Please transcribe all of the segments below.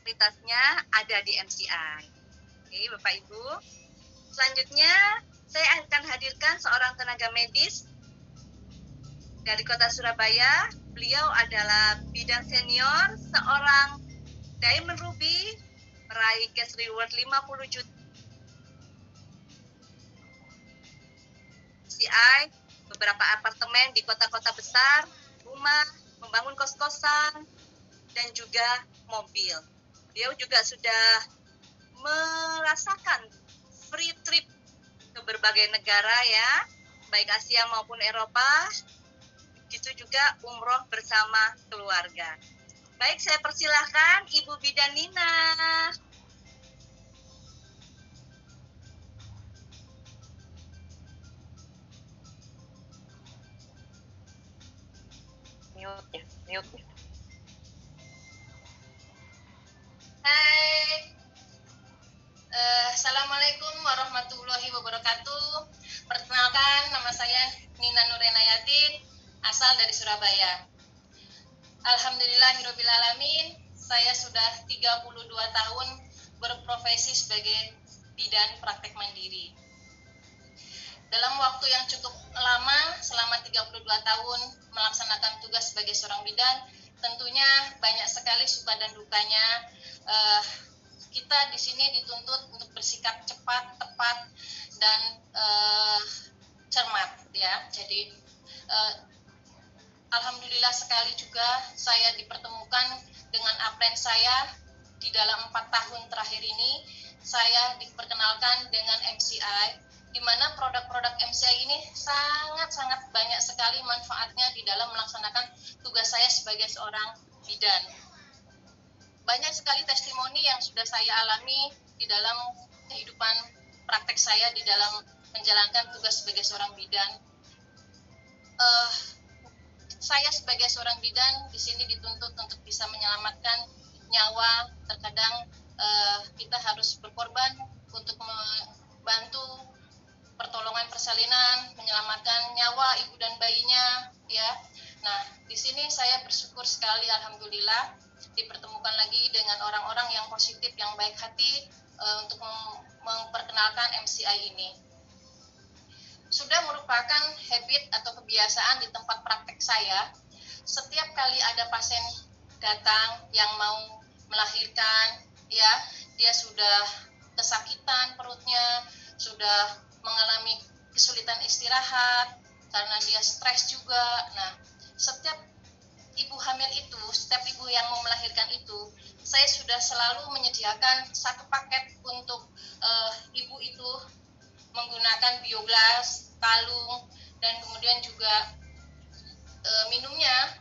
fasilitasnya ada di MCI. Oke, Bapak Ibu. Selanjutnya, saya akan hadirkan seorang tenaga medis dari Kota Surabaya. Beliau adalah bidan senior, seorang Diamond Ruby, meraih cash reward 50 juta MCI, beberapa apartemen di kota-kota besar, rumah, membangun kos-kosan, dan juga mobil. Beliau juga sudah merasakan free trip ke berbagai negara ya, baik Asia maupun Eropa, begitu juga umroh bersama keluarga. Baik, saya persilahkan Ibu Bidan Nina. Mute. Hai, Assalamualaikum warahmatullahi wabarakatuh. Perkenalkan, nama saya Nina Nurenayatin, asal dari Surabaya. Alhamdulillahirrabbilalamin, saya sudah 32 tahun berprofesi sebagai bidan praktek mandiri. Dalam waktu yang cukup lama, selama 32 tahun melaksanakan tugas sebagai seorang bidan, tentunya banyak sekali suka dan dukanya. Kita di sini dituntut untuk bersikap cepat, tepat, dan cermat ya. Jadi alhamdulillah sekali juga saya dipertemukan dengan upline saya di dalam 4 tahun terakhir ini. Saya diperkenalkan dengan MCI, di mana produk-produk MCI ini sangat-sangat banyak sekali manfaatnya di dalam melaksanakan tugas saya sebagai seorang bidan. Banyak sekali testimoni yang sudah saya alami di dalam kehidupan praktek saya di dalam menjalankan tugas sebagai seorang bidan. Saya sebagai seorang bidan di sini dituntut untuk bisa menyelamatkan nyawa. Terkadang kita harus berkorban untuk membantu pertolongan persalinan, menyelamatkan nyawa ibu dan bayinya, ya. Nah, di sini saya bersyukur sekali, alhamdulillah, dipertemukan lagi dengan orang-orang yang positif, yang baik hati untuk memperkenalkan MCI ini. Sudah merupakan habit atau kebiasaan di tempat praktek saya. Setiap kali ada pasien datang yang mau melahirkan, ya, dia sudah kesakitan perutnya, sudah mengalami kesulitan istirahat karena dia stres juga. Nah, setiap ibu hamil itu, setiap ibu yang mau melahirkan itu, saya sudah selalu menyediakan satu paket untuk ibu itu menggunakan biogas, kalung, dan kemudian juga minumnya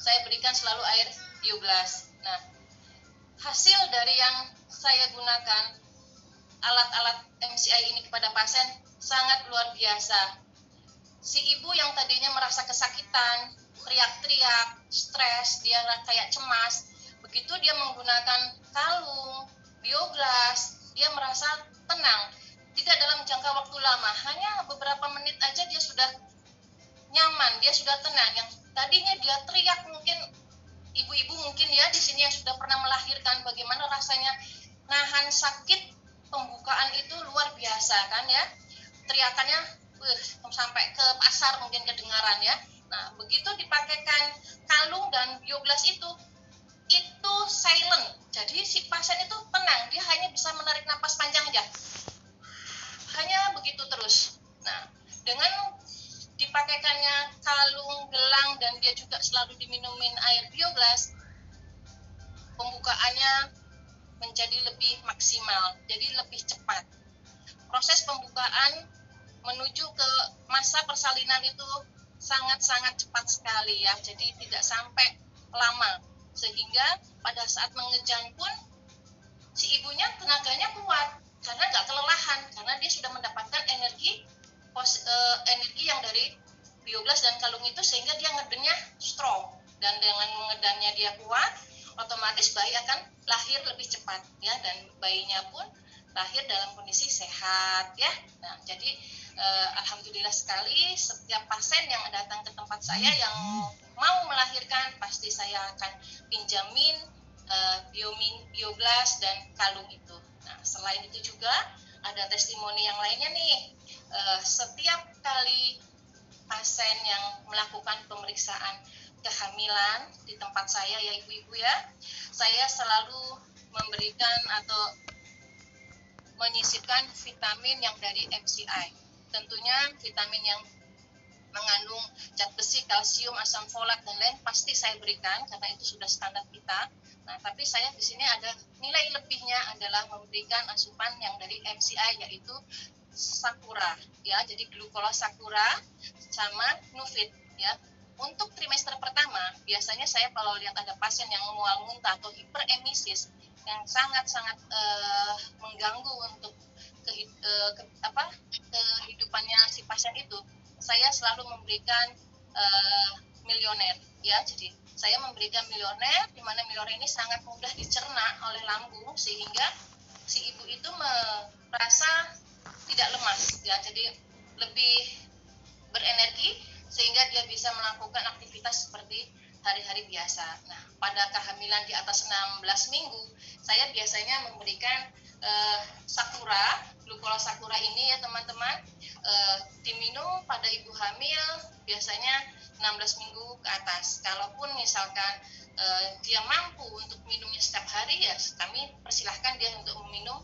saya berikan selalu air biogas. Nah, hasil dari yang saya gunakan alat-alat MCI ini kepada pasien sangat luar biasa. Si ibu yang tadinya merasa kesakitan, teriak-teriak, stres, dia kayak cemas, begitu dia menggunakan kalung, biogas, dia merasa tenang. Tidak dalam jangka waktu lama, hanya beberapa menit aja dia sudah nyaman, dia sudah tenang. Yang tadinya dia teriak, mungkin ibu-ibu mungkin ya di sini yang sudah pernah melahirkan, bagaimana rasanya nahan sakit pembukaan itu luar biasa kan ya, teriakannya sampai ke pasar mungkin kedengaran ya. Nah, begitu dipakaikan kalung dan biogas itu silent, jadi si pasien itu tenang, dia hanya bisa menarik napas panjang aja, hanya begitu terus. Nah, dengan dipakaikannya kalung, gelang, dan dia juga selalu diminumin air biogas, pembukaannya menjadi lebih maksimal, jadi lebih cepat. Proses pembukaan menuju ke masa persalinan itu sangat-sangat cepat sekali ya, jadi tidak sampai lama, sehingga pada saat mengejan pun si ibunya tenaganya kuat karena nggak kelelahan, karena dia sudah mendapatkan energi yang dari biogas dan kalung itu, sehingga dia ngedennya strong, dan dengan mengedannya dia kuat, otomatis bayi akan lahir lebih cepat ya, dan bayinya pun lahir dalam kondisi sehat ya. Nah, jadi alhamdulillah sekali, setiap pasien yang datang ke tempat saya yang mau melahirkan pasti saya akan pinjamin bioglas dan kalung itu. Nah, selain itu juga ada testimoni yang lainnya nih. Setiap kali pasien yang melakukan pemeriksaan kehamilan di tempat saya ya ibu-ibu ya, saya selalu memberikan atau menyisipkan vitamin yang dari MCI. Tentunya vitamin yang mengandung zat besi, kalsium, asam folat dan lain pasti saya berikan karena itu sudah standar kita. Nah, tapi saya di sini ada nilai lebihnya adalah memberikan asupan yang dari MCI yaitu Sakura ya. Jadi glukola Sakura sama Nufit ya. Untuk trimester pertama biasanya saya kalau lihat ada pasien yang mual muntah atau hiperemesis yang sangat-sangat mengganggu untuk kehidupannya si pasien itu, saya selalu memberikan milioner ya. Jadi saya memberikan milioner, di mana milioner ini sangat mudah dicerna oleh lambung sehingga si ibu itu merasa tidak lemas ya, jadi lebih berenergi sehingga dia bisa melakukan aktivitas seperti hari-hari biasa. Nah, pada kehamilan di atas 16 minggu, saya biasanya memberikan Sakura, glukola Sakura ini ya teman-teman, diminum pada ibu hamil biasanya 16 minggu ke atas. Kalaupun misalkan dia mampu untuk minumnya setiap hari ya kami persilahkan dia untuk meminum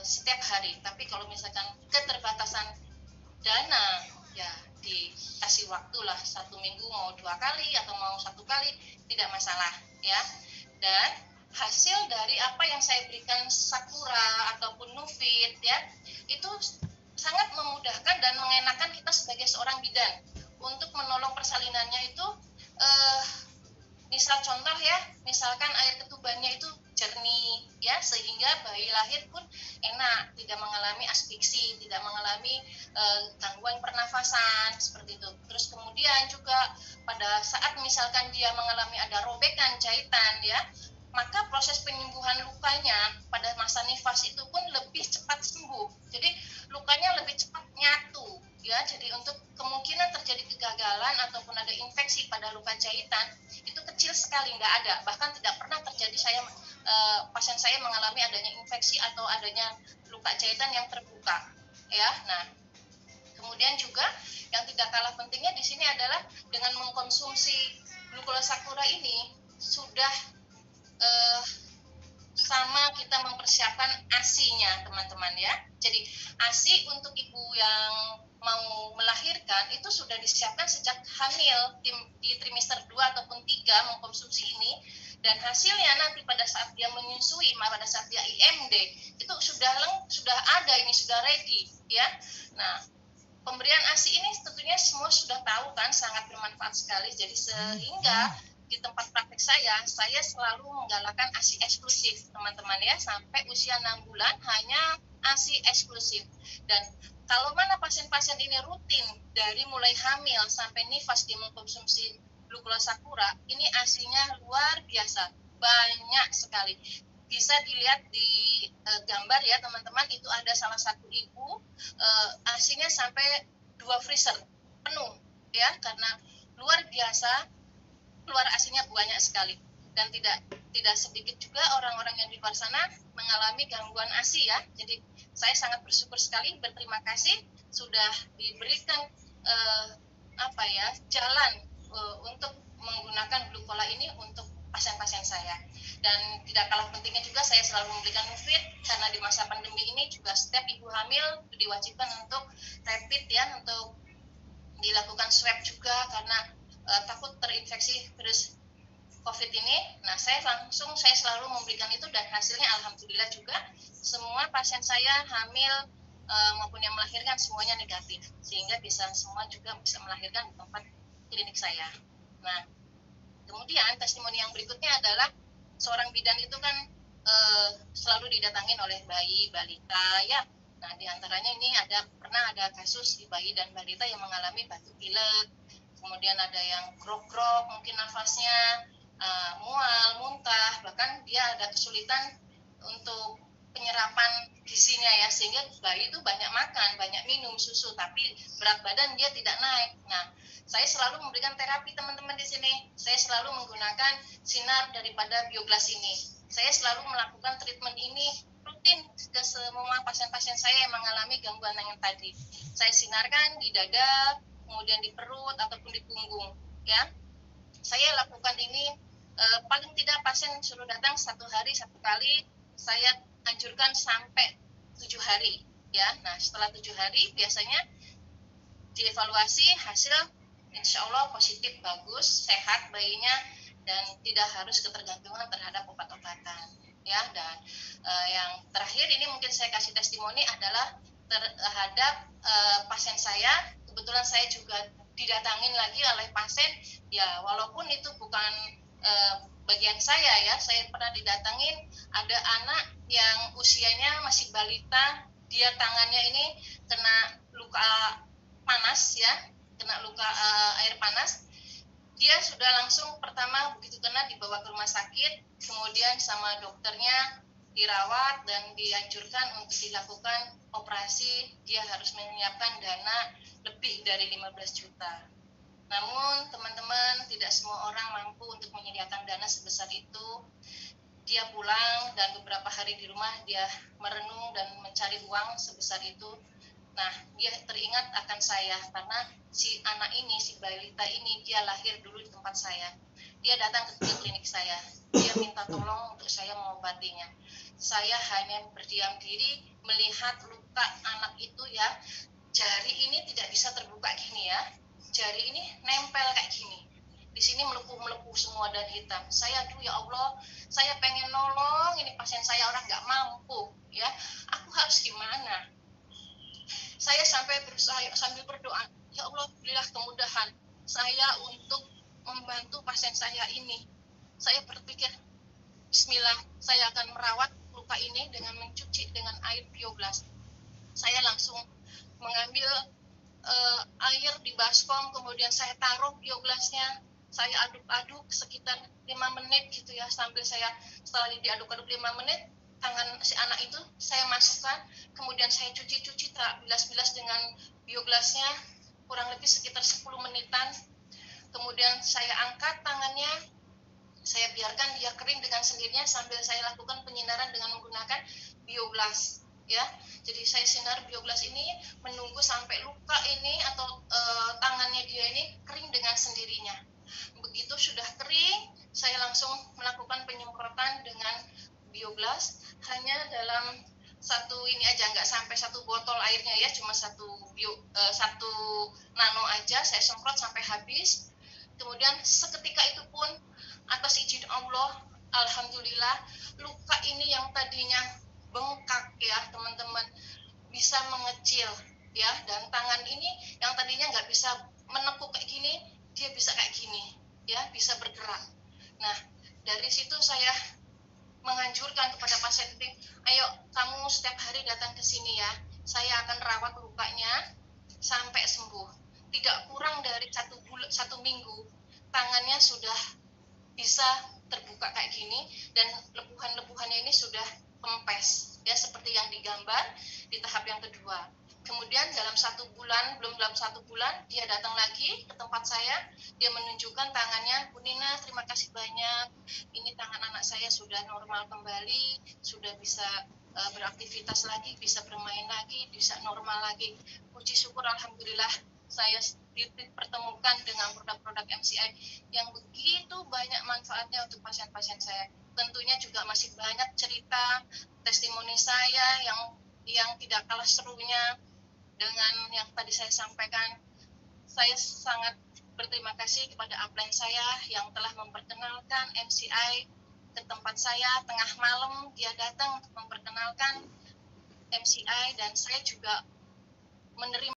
setiap hari. Tapi kalau misalkan keterbatasan dana ya dikasih waktu lah 1 minggu mau 2 kali atau mau 1 kali tidak masalah ya. Dan hasil dari apa yang saya berikan Sakura ataupun Nufit ya itu sangat memudahkan dan mengenakan kita sebagai seorang bidan untuk menolong persalinannya itu. Misal contoh ya, misalkan air ketubannya itu jernih ya, sehingga bayi lahir pun enak, tidak mengalami asfiksi, tidak mengalami gangguan pernafasan seperti itu. Terus kemudian juga pada saat misalkan dia mengalami ada robekan jahitan ya, maka proses penyembuhan lukanya pada masa nifas itu pun lebih cepat sembuh. Jadi lukanya lebih cepat nyatu ya. Jadi untuk kemungkinan terjadi kegagalan ataupun ada infeksi pada luka jahitan itu kecil sekali, nggak ada. Bahkan tidak pernah terjadi pasien saya mengalami adanya infeksi atau adanya luka jahitan yang terbuka ya. Nah, kemudian juga yang tidak kalah pentingnya di sini adalah dengan mengkonsumsi glukola Sakura ini sudah sama kita mempersiapkan ASI-nya teman-teman ya. Jadi ASI untuk ibu yang mau melahirkan itu sudah disiapkan sejak hamil di trimester 2 ataupun 3 mengkonsumsi ini, dan hasilnya nanti pada saat dia menyusui, pada saat dia IMD itu sudah ada, ini sudah ready ya. Nah, pemberian ASI ini tentunya semua sudah tahu kan, sangat bermanfaat sekali. Jadi sehingga di tempat praktek saya selalu menggalakkan ASI eksklusif teman-teman ya, sampai usia 6 bulan hanya ASI eksklusif. Dan kalau mana pasien-pasien ini rutin dari mulai hamil sampai nifas dia mengkonsumsi glukola Sakura, ini ASI-nya luar biasa, banyak sekali. Bisa dilihat di gambar ya teman-teman, itu ada salah satu ibu ASI-nya sampai 2 freezer penuh ya, karena luar biasa, keluar ASI-nya banyak sekali. Dan tidak sedikit juga orang-orang yang di luar sana mengalami gangguan ASI ya. Jadi saya sangat bersyukur sekali, berterima kasih sudah diberikan jalan untuk menggunakan glukola ini untuk pasien-pasien saya. Dan tidak kalah pentingnya juga saya selalu memberikan Nufit, karena di masa pandemi ini juga setiap ibu hamil diwajibkan untuk rapid ya, untuk dilakukan swab juga karena takut terinfeksi virus COVID ini. Nah, saya selalu memberikan itu, dan hasilnya alhamdulillah juga semua pasien saya hamil maupun yang melahirkan semuanya negatif, sehingga semua juga bisa melahirkan di tempat klinik saya. Nah, kemudian testimoni yang berikutnya adalah seorang bidan itu kan selalu didatangin oleh bayi balita ya. Nah, diantaranya ini pernah ada kasus di bayi dan balita yang mengalami batuk pilek, kemudian ada yang grok-grok mungkin nafasnya, mual, muntah, bahkan dia ada kesulitan untuk penyerapan gizinya ya, sehingga bayi itu banyak makan, banyak minum susu, tapi berat badan dia tidak naik. Nah, saya selalu memberikan terapi teman-teman di sini. Saya selalu menggunakan sinar daripada bioglas ini. Saya selalu melakukan treatment ini rutin ke semua pasien-pasien saya yang mengalami gangguan yang tadi. Saya sinarkan di dada, kemudian di perut ataupun di punggung, ya. Saya lakukan ini paling tidak pasien suruh datang 1 hari 1 kali, saya anjurkan sampai 7 hari, ya. Nah, setelah 7 hari biasanya dievaluasi hasil, insya Allah positif, bagus, sehat bayinya, dan tidak harus ketergantungan terhadap obat-obatan, ya. Dan yang terakhir ini mungkin saya kasih testimoni adalah terhadap pasien saya. Kebetulan saya juga didatangin lagi oleh pasien, ya walaupun itu bukan bagian saya pernah didatangin, ada anak yang usianya masih balita, dia tangannya ini kena luka panas, ya, kena luka air panas. Dia sudah langsung pertama begitu kena dibawa ke rumah sakit, kemudian sama dokternya dirawat dan dianjurkan untuk dilakukan operasi. Dia harus menyiapkan dana lebih dari 15 juta. Namun teman-teman, tidak semua orang mampu untuk menyediakan dana sebesar itu. Dia pulang dan beberapa hari di rumah dia merenung dan mencari uang sebesar itu. Nah, dia teringat akan saya karena si anak ini, si balita ini, dia lahir dulu di tempat saya. Dia datang ke klinik saya. Dia minta tolong untuk saya mengobatinya. Saya hanya berdiam diri melihat luka anak itu, ya. Jari ini tidak bisa terbuka gini, ya. Jari ini nempel kayak gini. Di sini melepuh-melepuh semua dan hitam. Saya, aduh ya Allah, saya pengen nolong ini pasien saya, orang nggak mampu, ya. Aku harus gimana? Saya sampai berusaha sambil berdoa, ya Allah, berilah kemudahan saya untuk membantu pasien saya ini. Saya berpikir, bismillah, saya akan merawat luka ini dengan mencuci dengan air bioglas. Saya langsung mengambil air di baskom, kemudian saya taruh bioglasnya, saya aduk-aduk sekitar 5 menit gitu, ya, sambil saya setelah diaduk-aduk 5 menit, tangan si anak itu saya masukkan, kemudian saya cuci-cuci, bilas-bilas dengan bioglasnya kurang lebih sekitar 10 menitan. Kemudian saya angkat tangannya, saya biarkan dia kering dengan sendirinya sambil saya lakukan penyinaran dengan menggunakan bioglas, ya. Jadi saya sinar bioglas ini menunggu sampai luka ini atau tangannya dia ini kering dengan sendirinya. Begitu sudah kering, saya langsung melakukan penyemprotan dengan bioglas, hanya dalam satu ini aja, nggak sampai 1 botol airnya, ya, cuma 1 nano aja saya semprot sampai habis. Kemudian seketika itu pun atas izin Allah, alhamdulillah, luka ini yang tadinya bengkak, ya teman-teman, bisa mengecil, ya, dan tangan ini yang tadinya nggak bisa menekuk kayak gini, dia bisa kayak gini, ya, bisa bergerak. Nah, dari situ saya menganjurkan kepada pasien ini, ayo kamu setiap hari datang ke sini, ya, saya akan rawat lukanya sampai sembuh. Tidak kurang dari 1 minggu, tangannya sudah bisa terbuka kayak gini dan lepuhan-lepuhannya ini sudah kempes, ya, seperti yang digambar di tahap yang kedua. Kemudian dalam 1 bulan, belum dalam 1 bulan, dia datang lagi ke tempat saya, dia menunjukkan tangannya, Bu Nina, terima kasih banyak, ini tangan anak saya sudah normal kembali, sudah bisa beraktivitas lagi, bisa bermain lagi, bisa normal lagi. Puji syukur, alhamdulillah, saya dipertemukan dengan produk-produk MCI yang begitu banyak manfaatnya untuk pasien-pasien saya. Tentunya juga masih banyak cerita, testimoni saya yang tidak kalah serunya dengan yang tadi saya sampaikan. Saya sangat berterima kasih kepada upline saya yang telah memperkenalkan MCI ke tempat saya. Tengah malam dia datang untuk memperkenalkan MCI dan saya juga menerima